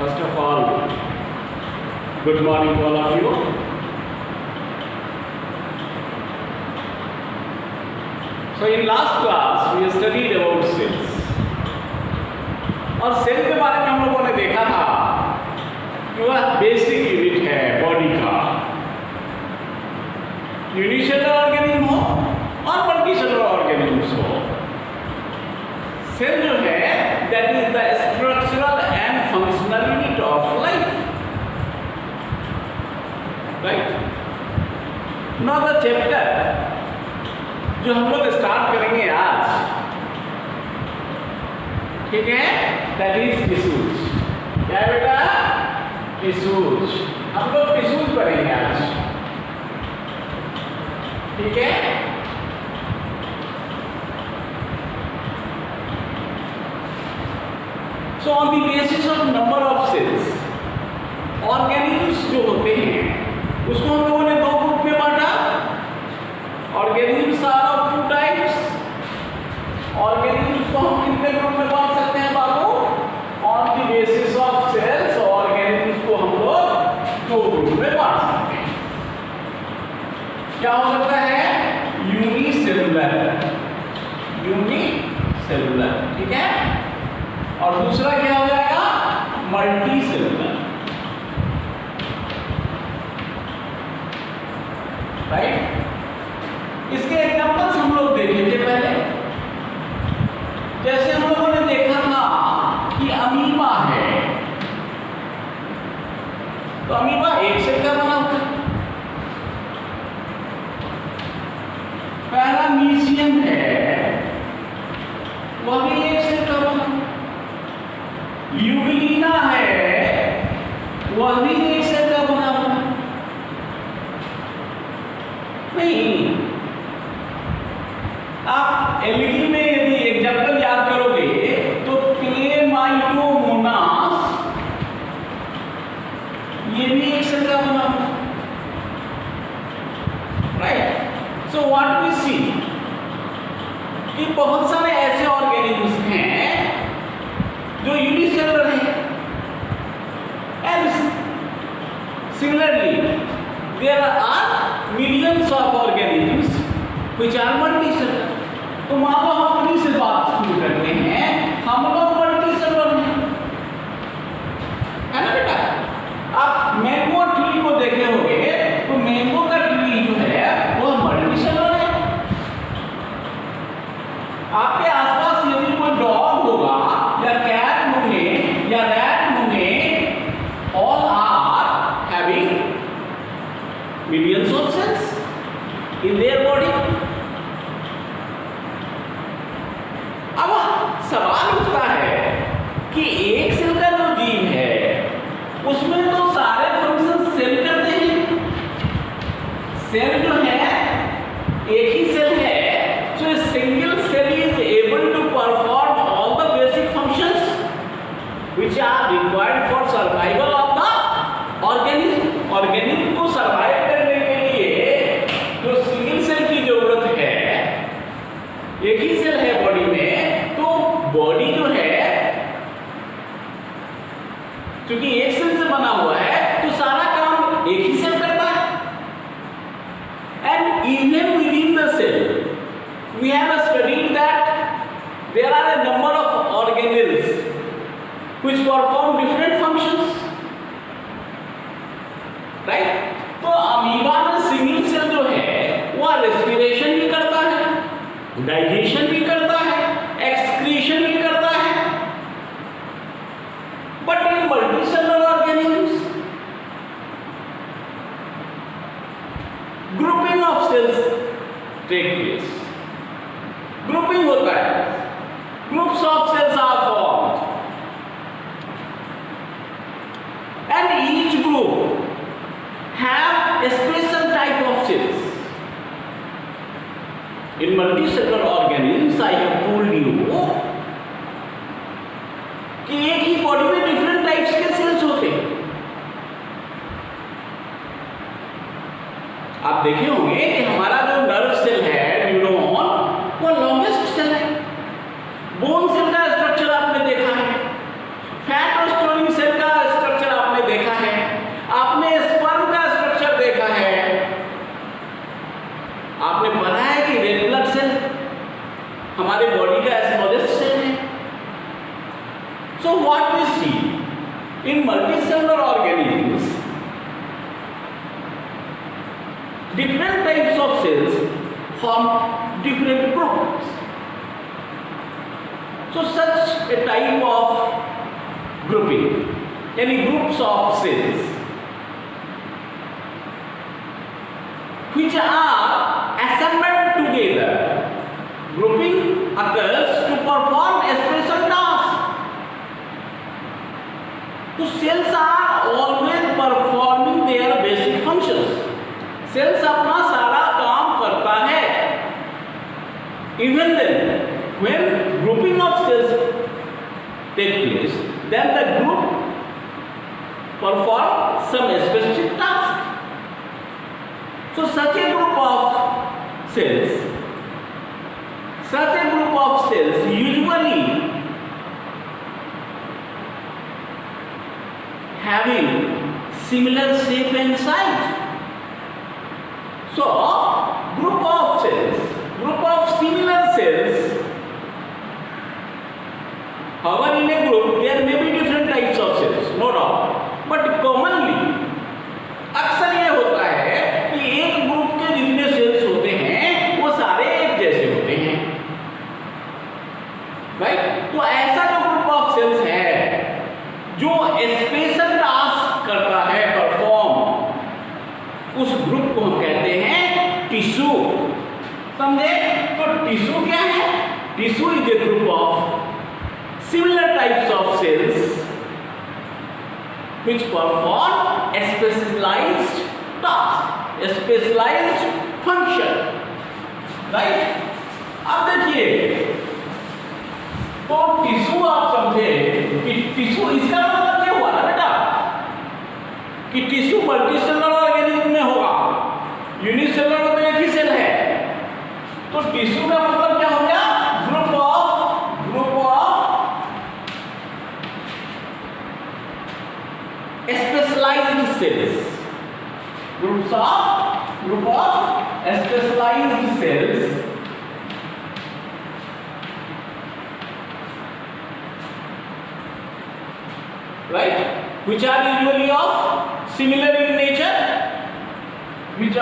First of all, good morning to all of you. So in last class we studied about cells. और cell के बारे में हम लोगों ने देखा था कि वह बेसिक यूनिट है बॉडी का, यूनिसेलुलर ऑर्गेनिज्म हो और मल्टीसेलुलर ऑर्गेनिज्म हो। सेल जो है that is the structural and functional unit of life, right. Now the chapter जो हम लोग स्टार्ट करेंगे आज, ठीक है, दैट इज टिश्यूज। क्या है बेटा? टिश्यूज। हम लोग टिश्यूज पढ़ेंगे आज, ठीक है। So on the basis of number of cells, organisms जो होते हैं उसको हम लोगों ने दो ग्रुप में बांटा। Organisms are of two types. Organisms को हम कितने ग्रुप में बांट सकते हैं बाबू? On the basis of cells organisms को हम लोग दो ग्रुप में बांट सकते हैं। क्या हो सकता है? यूनिसेलुलर, यूनिसेलुलर, ठीक है। और दूसरा क्या हो जाएगा? Multicellular, right. इसके एग्जांपल्स हम लोग देखे थे पहले। जैसे हम लोगों ने देखा था कि अमीबा है, तो अमीबा एक सेल का बना होता है। पैरामीशियम है, वह भी एक सेल का बना। यूग्लिना है, वह भी एक सेल का बना हुआ। नहीं, आप एलगी में यदि एग्जाम्पल याद करोगे तो क्लेमाइडोमोनास ये भी एक सेल का बना हुआ, right. So what we see कि बहुत सारे ऐसे ऑर्गेनिज्म्स हैं जो यूनिसेलुलर हैं, and similarly there are millions of organisms which are multicellular. तो मान लो हम उन्हीं से बात शुरू करते हैं, हम लोग मल्टीसेलुलर हैं, है ना बेटा। आप मैंगो ट्री को देखे होंगे तो मैंगो का ट्री जो है वो मल्टीसेलुलर है। आपके आसपास यदि कोई डॉग होगा या कैट होंगे या रैट होंगे, all are having millions of cells in their body. अब सवाल उठता है कि एक सेल का जो जीव है उसमें तो सारे फंक्शन सेल करते हैं। सेल जो है एक ही सेल है, so a single cell is able to perform all the basic functions which are required for survival of the organism. Organism को सर्वाइव करने के लिए जो सिंगल सेल की जरूरत है, एक ही सेल है बॉडी में, तो बॉडी जो है क्योंकि एक सेल से बना हुआ है तो सारा काम एक ही सेल करता है। And even with in the cell we have studied that there are a number of organelles which perform different functions, right. तो अमीबा में सिंगल सेल जो है वह रेस्पिरेशन भी करता है, डाइजेशन भी करता है, एक्सक्रीशन भी करता है। But in multicellular organisms grouping of cells take place. Grouping होता है, groups of cells are formed and each group have a special type of cells. In multicellular organisms, I have told you कि एक ही body में different types के sales होते हैं। आप देखे होंगे कि हमारा जो नर्व सेल है, न्यूरॉन, वो लॉन्गेस्ट सेल है। बोन सेल का स्ट्रक्चर आपने देखा है, फैट और स्टोनिंग सेल का हमारे बॉडी का एस्मोसिस सेल है। So what we see in multicellular organisms, different types of cells form different groups. So such a type of grouping, any groups of cells which are assembled together, grouping occurs to perform a special task. So cells are always performing their basic functions. Cells अपना सारा काम करता है। Even then, when grouping of cells take place, then the group perform some specific task. So such a group of cells usually having similar shape and size. So, group of similar cells, however in a group there may be different types of cells, no doubt, but commonly अक्सर ये होता है कि एक group के जितने sales होते हैं वो सारे एक जैसे होते हैं, राइट? तो ऐसा जो ग्रुप ऑफ सेल्स है जो स्पेशल टास्क करता है परफॉर्म, उस ग्रुप को हम कहते हैं टिश्यू। समझे? तो टिश्यू क्या है? Tissue is a group of similar types of cells which perform a specialized task, a specialized function, right? अब देखिए, तो टिश्यू आप समझे कि टिश्यू, इसका मतलब क्या हुआ ना बेटा कि टिश्यू मल्टीसेलुलर ऑर्गेनिज्म में होगा, यूनिसेलुलर में तो एक ही सेल है। तो टिश्यू का मतलब क्या हो गया? Group of specialized cells, group of specialized cells, right, which are usually of similar in nature, which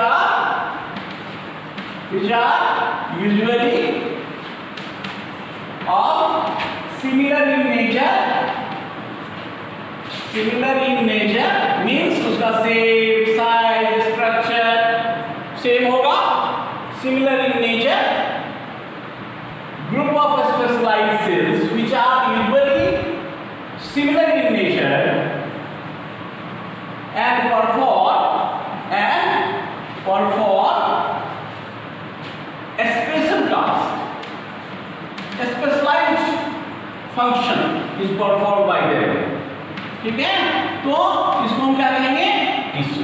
are usually of similar in nature means उसका shape, size, structure same होगा, similar in nature, group of specialized cells which are usually similar in nature and perform a special task, a specialized function is performed by them. ठीक है? तो इसको हम क्या कहेंगे? Tissue.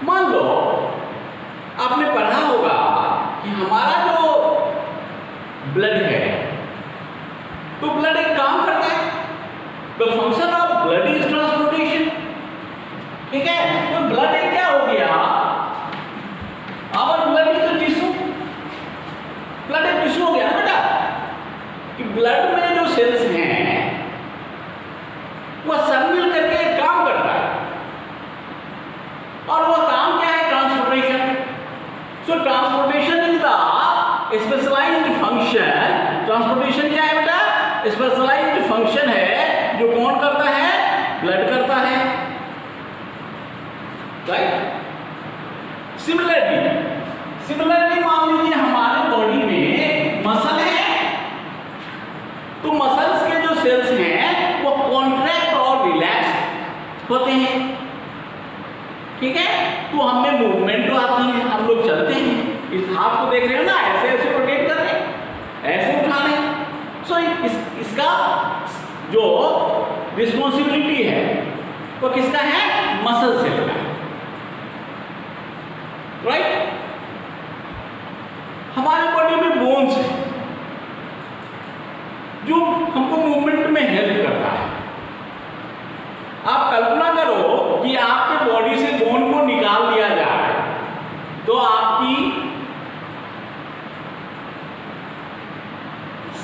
मान लो आपने पढ़ा होगा कि हमारा जो ब्लड है, तो ब्लड एक काम करता है, the function of blood is transportation. ठीक है? तो ब्लड एक क्या हो गया? Our blood is tissue, blood एक टिश्यू हो गया ना बेटा, कि ब्लड में जो सेल्स हैं वो सब मिल करके एक काम करता है, और वो काम क्या है? Transportation. So transportation is the specialised function. Transportation क्या है बेटा? स्पेशलाइज्ड फंक्शन है जो कौन करता है? ब्लड करता है, राइट? सिमिलरली मान लीजिए हमारे बॉडी में मसल है, तो मसल्स के जो सेल्स हैं वो कॉन्ट्रैक्ट और रिलैक्स होते हैं। ठीक है? तो हमें मूवमेंट तो आती है, हम लोग चलते हैं, इस हाथ को देख रहे हो ना, ऐसे ऐसे रोटेट कर रहे हैं, ऐसे उठा रहे हैं। सो इसका जो रिस्पॉन्सिबिलिटी है वो किसका है? मसल सेल का, राइट? हमारे बॉडी में बोन्स है जो हमको मूवमेंट में हेल्प करता है। आप कल्पना करो कि आपके बॉडी से बोन को निकाल दिया जाए तो आपकी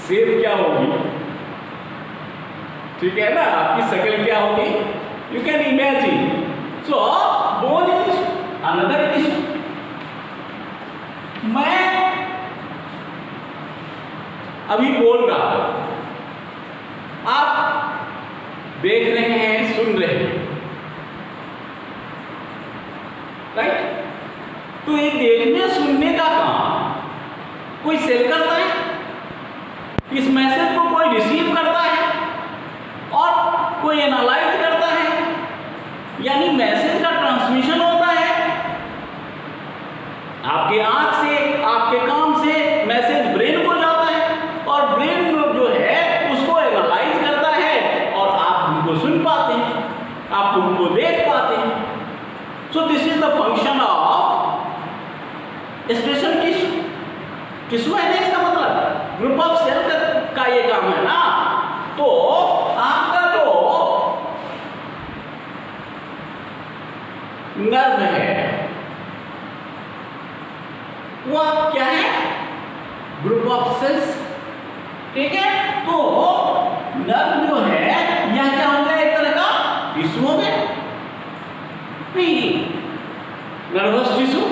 शेप क्या होगी, ठीक है ना, आपकी शक्ल क्या होगी, you can imagine. So bone is another tissue. मैं अभी बोल रहा हूं, आप देख रहे हैं, सुन रहे हैं, राइट। तो ये देखने सुनने का काम कोई सेल करता है, इस मैसेज को कोई रिसीव करता है और कोई एनालाइज करता है, यानी मैसेज का ट्रांसमिशन होता है। आपके आंख से, आपके कान से मैसेज ब्रेन को जाता है और ब्रेन जो है उसको एनालाइज करता है और आप उनको सुन पाते हैं, आप उनको देख पाते हैं। So this is the function of expression tissue. Tissue है ना, इसका मतलब ग्रुप ऑफ सेल का ये काम है ना। तो आपका जो नर्व है वह क्या है, ग्रुप ऑफ सेल्स, ठीक है। तो नर्व जो है यह क्या हो गया, एक तरह का टिश्यू हो गया, नहीं नर्वस टिश्यू।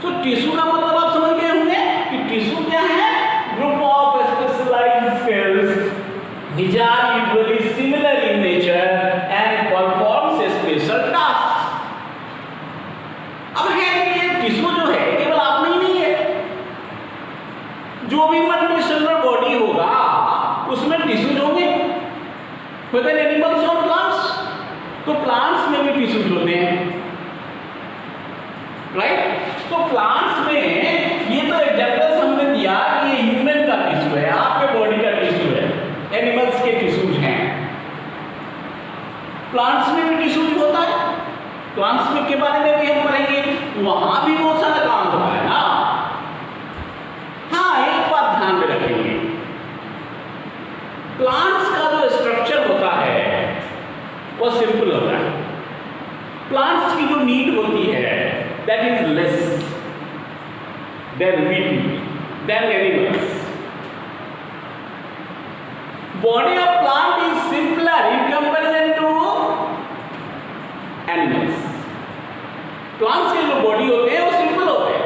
तो टिश्यू का मतलब आप समझ गए होंगे कि टिश्यू क्या है, group of specialised cells which are usually similar in nature and performs special tasks। अब है ये टिश्यू जो है केवल आप में ही नहीं है, जो भी मल्टीसेलुलर बॉडी होगा उसमें टिश्यूज होंगे, whether एनिमल्स और प्लांट्स। तो प्लांट्स में भी टिश्यूज होते हैं, राइट। तो प्लांट्स में ये तो एग्जांपल्स हमने दिया कि ये ह्यूमन का टिश्यू है, आपके बॉडी का टिश्यू है, एनिमल्स के टिश्यूज हैं। प्लांट्स में भी टिश्यूज होता है, प्लांट्स में के बारे में भी हम पढ़ेंगे, वहां भी बहुत सारा काम होता है ना। हाँ, एक बात ध्यान में रखेंगे, प्लांट्स का जो स्ट्रक्चर होता है वो सिंपल होता है। प्लांट्स की जो नीड होती है that is less than we do, than animals। Body of plant is simpler in comparison to animals। Plants के जो बॉडी होते हैं वो सिंपल होते हैं।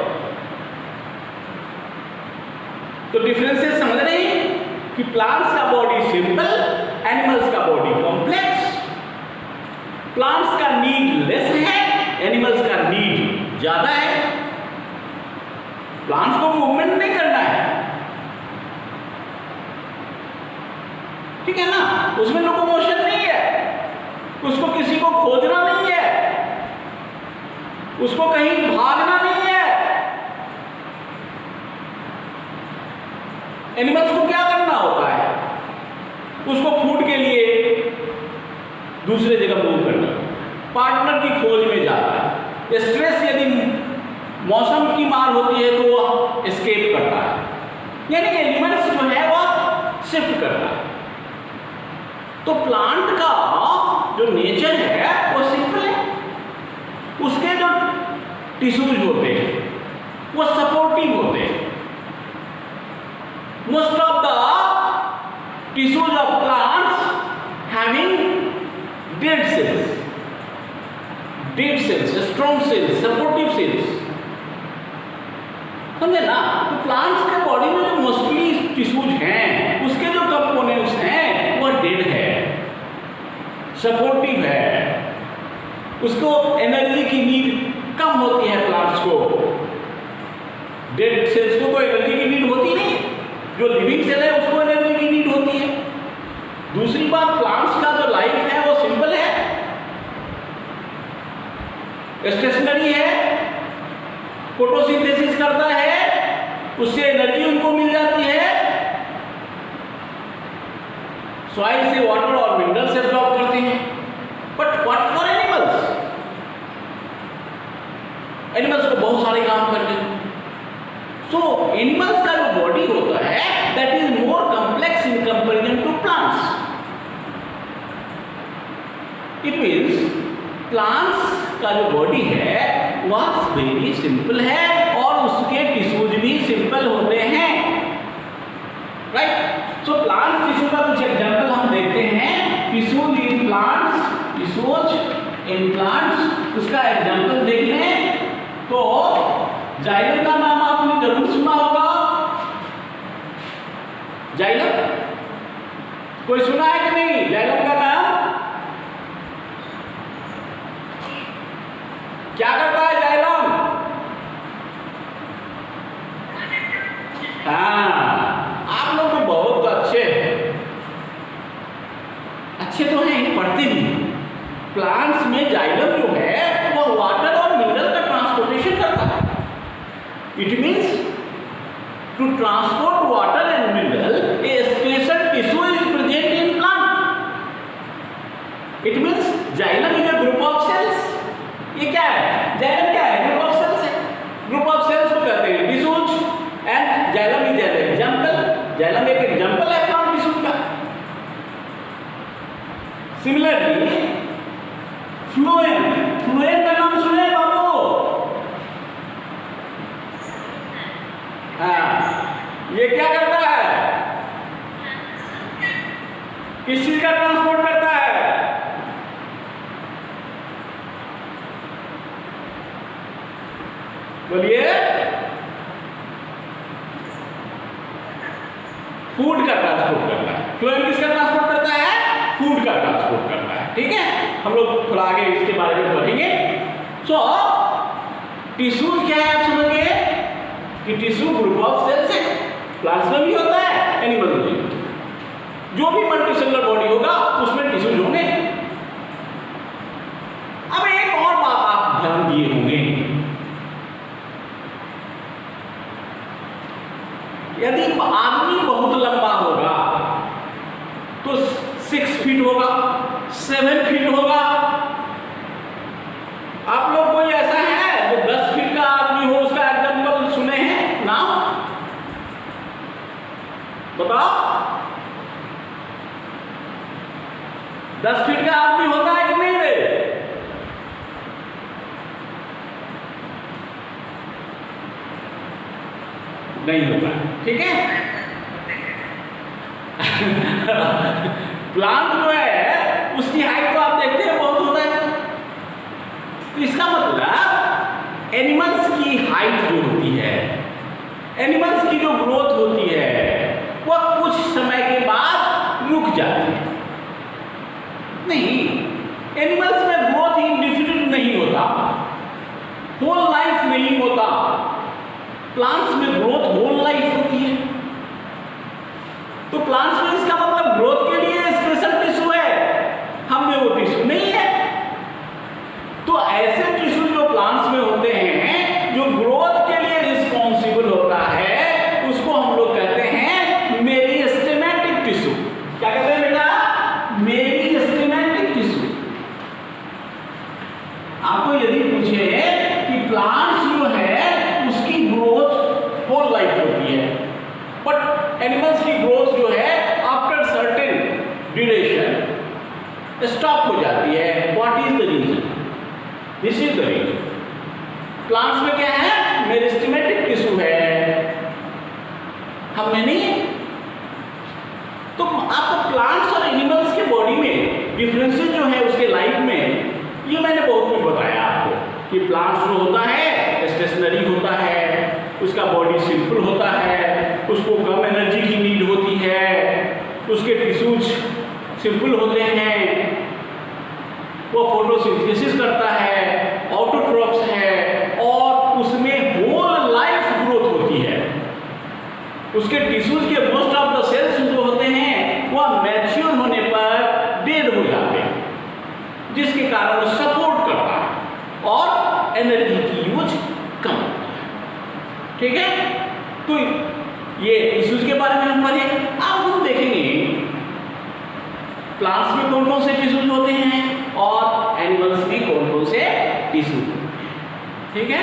तो डिफरेंसेस समझ रहे हैं कि प्लांट्स का बॉडी सिंपल, एनिमल्स का बॉडी कॉम्प्लेक्स। प्लांट्स का नीड लेस है, एनिमल्स का नीड ज्यादा है। प्लांट्स को मूवमेंट नहीं करना है, ठीक है ना, उसमें लोकोमोशन नहीं है, उसको किसी को खोजना नहीं है, उसको कहीं भागना नहीं है। एनिमल्स को क्या करना होता है, उसको फूड के लिए दूसरे जगह मूव करना, पार्टनर की खोज में जाता है। स्ट्रेस यदि मौसम की मार होती है तो वह एस्केप करता है, यानी एलिमेंट्स जो है वह शिफ्ट करता है। तो प्लांट का जो नेचर है वो सिंपल है, उसके जो टिश्यूज होते हैं वो सपोर्टिव होते हैं। Most of the tissues of plants having dead cells, dead cells, strong cells, supportive cells, समझे ना। तो प्लांट्स के बॉडी में जो मोस्टली टिश्यूज हैं उसके जो कंपोनेंट्स हैं वो डेड है, सपोर्टिव है, उसको एनर्जी की नीड कम होती है। प्लांट्स को, डेड सेल्स को कोई एनर्जी की नीड होती नहीं, जो लिविंग सेल है उसको एनर्जी की नीड होती है। दूसरी बात, प्लांट्स का जो लाइफ है वो सिंपल है, स्टेशनरी है, फोटोसिंथेसिस करता है, उससे एनर्जी उनको मिल जाती है, सॉइल से वाटर और मिनरल्स एब्जॉर्ब करते हैं। But what for animals, animals को बहुत सारे काम करने हैं। सो एनिमल्स का जो बॉडी होता है that is more complex in comparison to plants. It means plants का जो बॉडी है वह वेरी सिंपल है और उसके टिश्यूज भी सिंपल होते हैं। राइट। सो प्लांट टिश्यू का कुछ एग्जांपल हम देखते हैं। Tissues in plants, tissues in plants, उसका एग्जांपल देख लें तो जाइलम का नाम आपने जरूर सुना होगा। जाइलम कोई सुना है कि नहीं जाइलम का नाम? क्या करता है जाइलम? हाँ, आप लोग तो बहुत अच्छे तो हैं, पढ़ते भी। प्लांट्स में जाइलम जो है वो वाटर और मिनरल का ट्रांसपोर्टेशन करता है। It means to transport water and mineral a special tissue is present in plant. It means xylem is a group of cells. ये क्या है? जाइलम क्या है? ग्रुप ऑफ सेल्स है। ग्रुप ऑफ सेल्स को कहते हैं tissues and xylem is an example. Xylem एक एग्जांपल है प्लांट टिश्यू का। सिमिलरली फ्लोएम, फ्लोएम का नाम सुने बाबू? हाँ, ये क्या करता है? किस चीज का ट्रांसपोर्ट करता है? बोलिए। फूड का ट्रांसपोर्ट करता है। फ्लोएम किसका ट्रांसपोर्ट करता है? फूड का ट्रांसपोर्ट करता है। ठीक है, हम लोग थोड़ा आगे इसके बारे में पढ़ेंगे। सो टिश्यूज क्या है आप समझ गए कि टिश्यू ग्रुप ऑफ सेल्स है। प्लांट्स में भी होता है, एनिमल में भी होता है। जो भी मल्टीसेलुलर बॉडी होगा उसमें टिश्यूज होंगे। अब एक और बात आप ध्यान दिए होंगे, यदि आदमी बहुत लंबा होगा तो 6 फीट होगा, 7 फीट होगा। आप लोग कोई ऐसा है जो 10 फीट का आदमी हो, उसका एग्जांपल सुने हैं? नाम बताओ। 10 फीट का आदमी होता है कि नहीं रे? नहीं होता है, ठीक है। प्लांट जो है उसकी हाइट तो आप देखते हैं बहुत होता है। तो इसका मतलब एनिमल्स की हाइट जो होती है, एनिमल्स की जो ग्रोथ होती है वह कुछ समय के बाद रुक जाती है। नहीं, एनिमल्स में ग्रोथ इंडेफिनिट नहीं होता, होल लाइफ नहीं होता। प्लांट्स में ग्रोथ होल लाइफ होती है। तो प्लांट्स में इसका मतलब ग्रोथ के लिए स्पेशल टिश्यू है, हम में वो टिश्यू नहीं है। तो ऐसे टिश्यू जो प्लांट्स में होते हैं जो ग्रोथ के लिए रिस्पॉन्सिबल होता है, उसको हम लोग कहते हैं मेरिस्टेमेटिक टिश्यू। क्या कहते हैं बेटा? Meristematic tissue. आपको यदि पूछे कि प्लांट्स जो है उसकी ग्रोथ होल लाइफ होती है, बट एनिमल्स की ग्रोथ जो है आफ्टर सर्टेन ड्यूरेशन स्टॉप हो जाती है। What is the reason? This is the reason. Plants में क्या है? मेरिस्टेमेटिक टिश्यू है, हम में नहीं है। तो आपको प्लांट्स और एनिमल्स के बॉडी में डिफरेंसेस जो है उसके लाइफ में, ये मैंने बहुत कुछ बताया आपको कि प्लांट्स जो होता है स्टेशनरी होता है, उसका बॉडी सिंपल होता है, उसको कम एनर्जी की नीड होती है, उसके टिश्यूज सिंपल होते हैं, वो फोटोसिंथेसिस करता है, ऑटोट्रॉफ्स है और उसमें होल लाइफ ग्रोथ होती है। उसके टिश्यूज के मोस्ट ऑफ द सेल्स जो होते हैं वह मैच्योर होने पर डेड हो जाते हैं, जिसके कारण वो सपोर्ट करता है और एनर्जी की यूज कम होता है। ठीक है, तो ये टिश्यूज के बारे में हम पढ़े। अब हम देखेंगे प्लांट्स में कौन कौन से टिश्यूज होते हैं और एनिमल्स में कौन कौन से टिश्यूज होते हैं। ठीक है।